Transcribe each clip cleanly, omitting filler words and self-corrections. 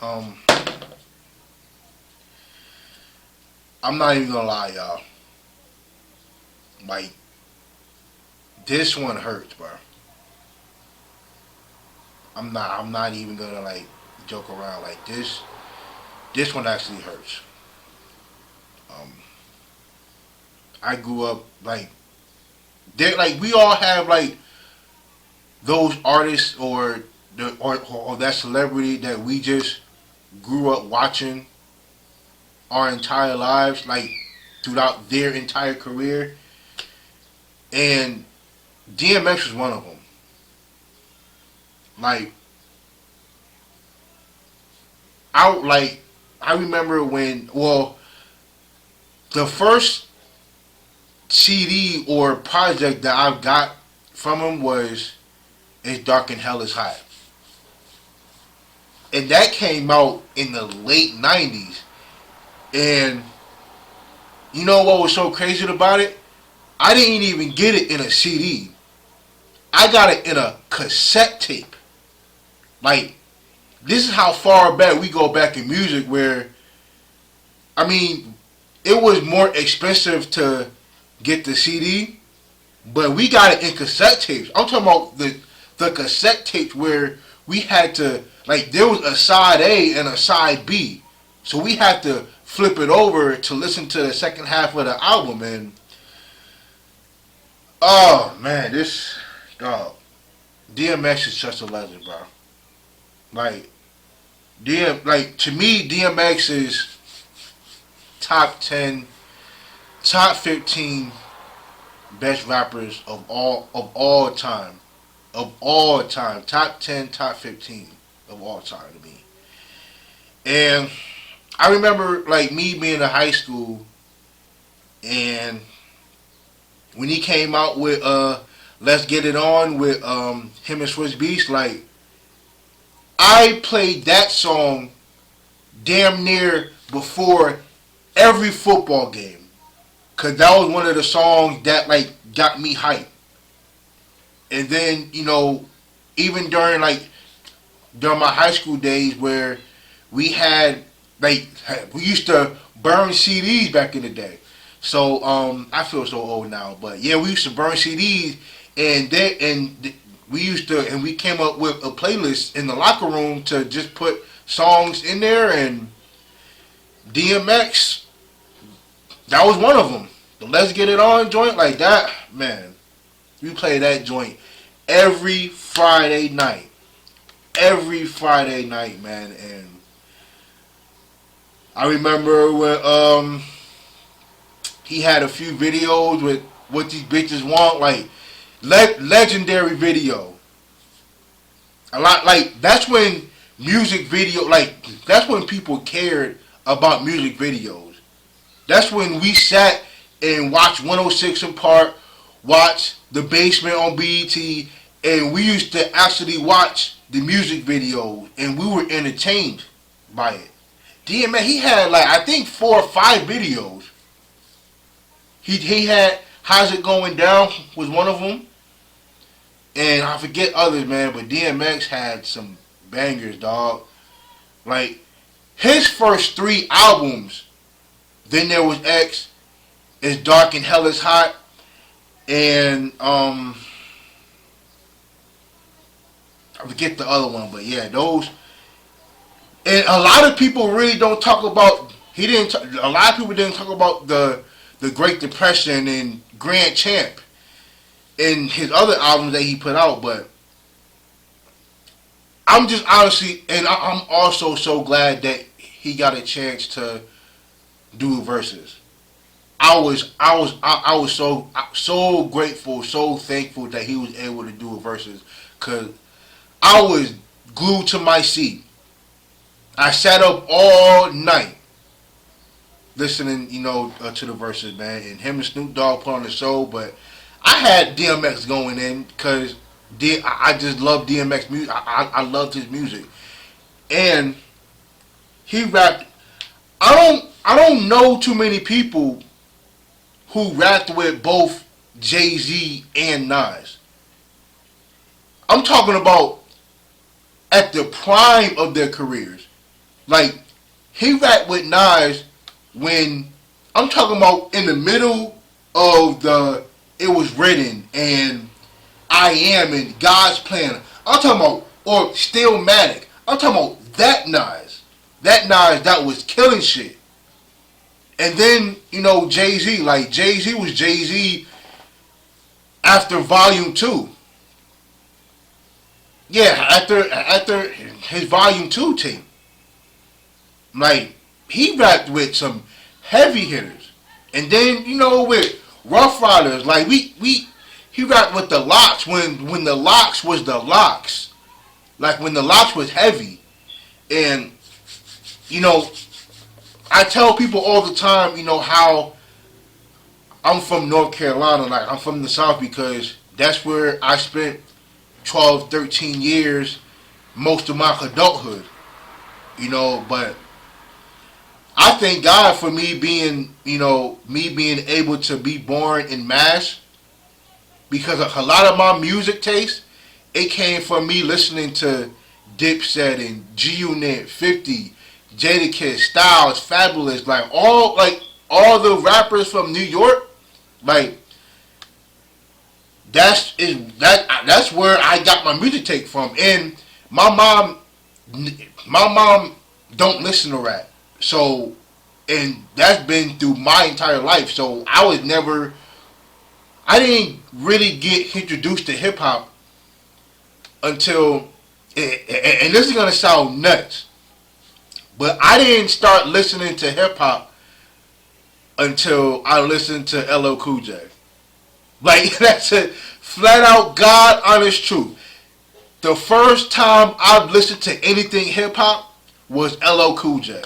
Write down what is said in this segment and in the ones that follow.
Um, I'm not even gonna lie, y'all. Like, this one hurts, bro. I'm not even gonna like joke around. Like this one actually hurts. Um, I grew up like like we all have like those artists or that celebrity that we just grew up watching our entire lives, like throughout their entire career, and DMX was one of them. Like like I remember when the first CD or project that I got from him was "It's Dark and Hell Is Hot," and that came out in the late '90s. And you know what was so crazy about it? I didn't even get it in a CD. I got it in a cassette tape. Like, this is how far back we go back in music, where I mean, it was more expensive to get the CD, but we got it in cassette tapes. I'm talking about the cassette tapes where we had to, like, there was a side A and a side B, so we had to flip it over to listen to the second half of the album. And oh man, DMX is such a legend, bro. Like like to me, DMX is top 10, top 15 best rappers of all time, top 10, top 15 of all time to me. And I remember like me being in high school, and when he came out with "Let's Get It On" with him and Swiss Beats, like I played that song damn near before every football game, cause that was one of the songs that like got me hyped. And then even during my high school days, where we had like we used to burn CDs back in the day. So I feel so old now, but yeah, we used to burn CDs, and we came up with a playlist in the locker room to just put songs in there, and DMX, that was one of them. The "Let's Get It On" joint, like that, man. We play that joint every Friday night. Every Friday night, man. And I remember when he had a few videos with "What These Bitches Want," like legendary video. A lot, like that's when music video, like that's when people cared about music videos. That's when we sat and watched 106 in Park, watched The Basement on BET, and we used to actually watch the music videos, and we were entertained by it. DMX, he had like I think 4 or 5 videos. He had "How's It Going Down" was one of them, and I forget others, man. But DMX had some bangers, dog. Like his first 3 albums, Then There Was X, "It's Dark and Hell Is Hot," and I forget the other one, but yeah, those. And a lot of people really don't talk about. A lot of people didn't talk about the Great Depression and Grand Champ and his other albums that he put out. But I'm just honestly, and I'm also so glad that he got a chance to do verses. I was so grateful, so thankful that he was able to do a verses, cause I was glued to my seat. I sat up all night listening, to the verses, man. And him and Snoop Dogg put on the show, but I had DMX going in because I just love DMX music. I loved his music, and he rapped. I don't know too many people who rapped with both Jay-Z and Nas. I'm talking about at the prime of their careers. Like, he rapped with Nas when, I'm talking about in the middle of it was written and I Am and God's Plan. I'm talking about, or Stillmatic. I'm talking about that Nas. That Nas that was killing shit. And then, Jay-Z. Like, Jay-Z was Jay-Z after Volume 2. Yeah, after his Volume 2 tape. Like, he rapped with some heavy hitters. And then, with Rough Riders, like, he rapped with the Locks when the Locks was the Locks. Like, when the Locks was heavy. And, I tell people all the time, how I'm from North Carolina. Like, I'm from the South because that's where I spent 12, 13 years, most of my adulthood. But I thank God for me being able to be born in Mass, because a lot of my music taste, it came from me listening to Dipset and G Unit, 50, Jadakiss, Styles, Fabulous, like all the rappers from New York. Like, that's where I got my music take from. And my mom don't listen to rap. So, and that's been through my entire life. So I didn't really get introduced to hip hop until, and this is gonna sound nuts, but I didn't start listening to hip hop until I listened to LL Cool J. Like, that's a flat out God honest truth. The first time I've listened to anything hip hop was LL Cool J.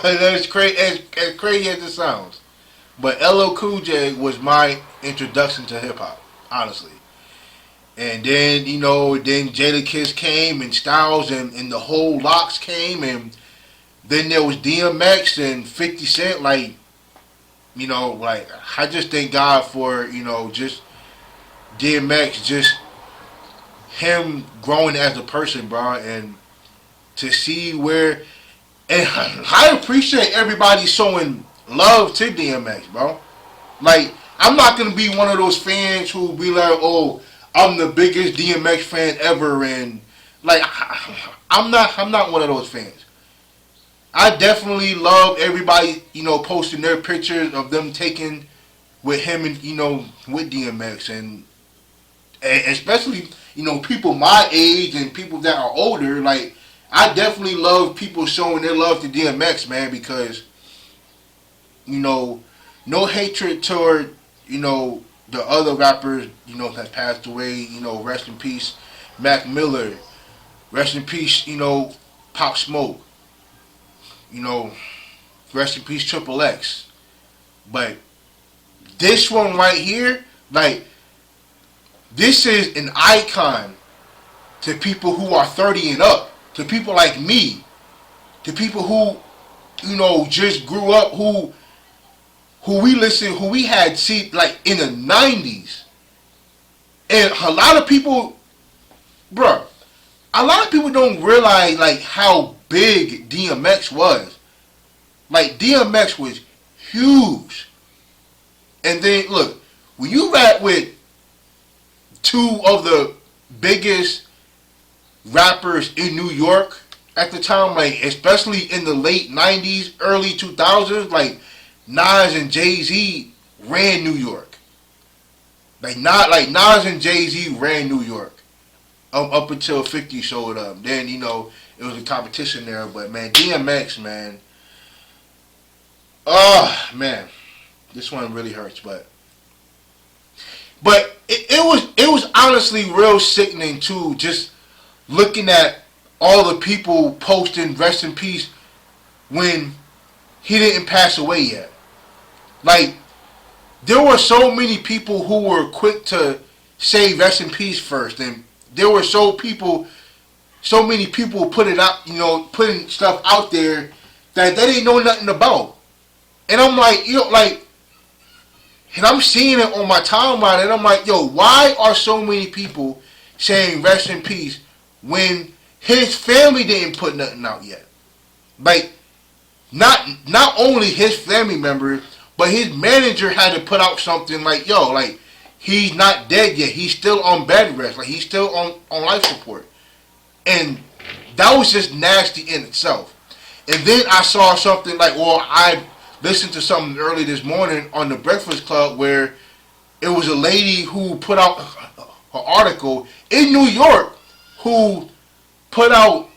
That's crazy, as crazy as it sounds. But LL Cool J was my introduction to hip hop, honestly. And then, then Jadakiss came and Styles and the whole Locks came, and then there was DMX and 50 Cent. Like, like, I just thank God for, just DMX, just him growing as a person, bro, and to see where, and I appreciate everybody showing love to DMX, bro. Like, I'm not gonna be one of those fans who be like, oh, I'm the biggest DMX fan ever, and like, I'm not one of those fans. I definitely love everybody, posting their pictures of them taking with him and, with DMX, and especially, people my age and people that are older. Like, I definitely love people showing their love to DMX, man, because, no hatred toward, the other rappers, that passed away, rest in peace, Mac Miller, rest in peace, Pop Smoke, rest in peace, Triple X. But this one right here, like, this is an icon to people who are 30 and up, to people like me, to people who, just grew up, who we had see, like, in the 90s. And a lot of people, bruh, a lot of people don't realize, like, how big DMX was. Like, DMX was huge. And then, look, when you rap with two of the biggest rappers in New York at the time, like, especially in the late 90s, early 2000s, like, Nas and Jay-Z ran New York. Like Nas and Jay-Z ran New York. Up until 50 showed up. Then, it was a competition there. But, man, DMX, man. Oh, man. This one really hurts, but it was honestly real sickening too, just looking at all the people posting rest in peace when he didn't pass away yet. Like, there were so many people who were quick to say rest in peace first, and there were so many people putting stuff out there that they didn't know nothing about. And I'm like, and I'm seeing it on my timeline, and I'm like, why are so many people saying rest in peace when his family didn't put nothing out yet. Like, not only his family members, but his manager had to put out something like, yo, like, he's not dead yet. He's still on bed rest. Like, he's still on life support. And that was just nasty in itself. And then I saw something like, well, I listened to something early this morning on the Breakfast Club where it was a lady who put out an article in New York who put out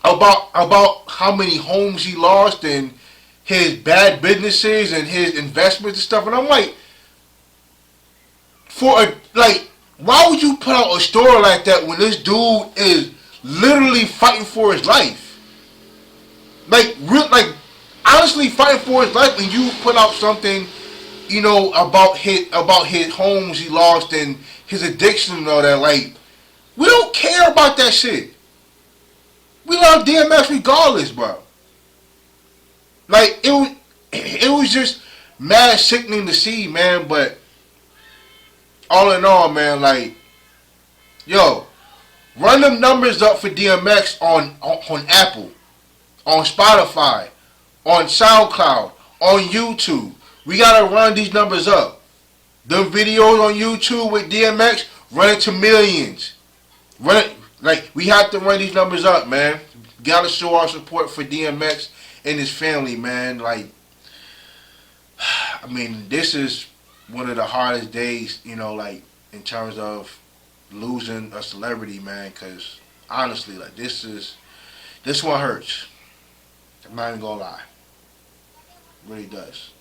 about how many homes he lost and his bad businesses and his investments and stuff. And I'm like, why would you put out a story like that when this dude is literally fighting for his life? Like honestly fighting for his life, when you put out something, about his homes he lost and his addiction and all that. Like, we don't care about that shit. We love DMX regardless, bro. Like, it was just mad sickening to see, man. But all in all, man, like, yo, run them numbers up for DMX on Apple, on Spotify, on SoundCloud, on YouTube. We gotta run these numbers up. Them videos on YouTube with DMX, run it to millions. Run it, like, we have to run these numbers up, man. Gotta show our support for DMX and his family, man. Like, I mean, this is one of the hardest days, like, in terms of losing a celebrity, man. Cause honestly, like, this one hurts. I'm not even gonna lie. It really does.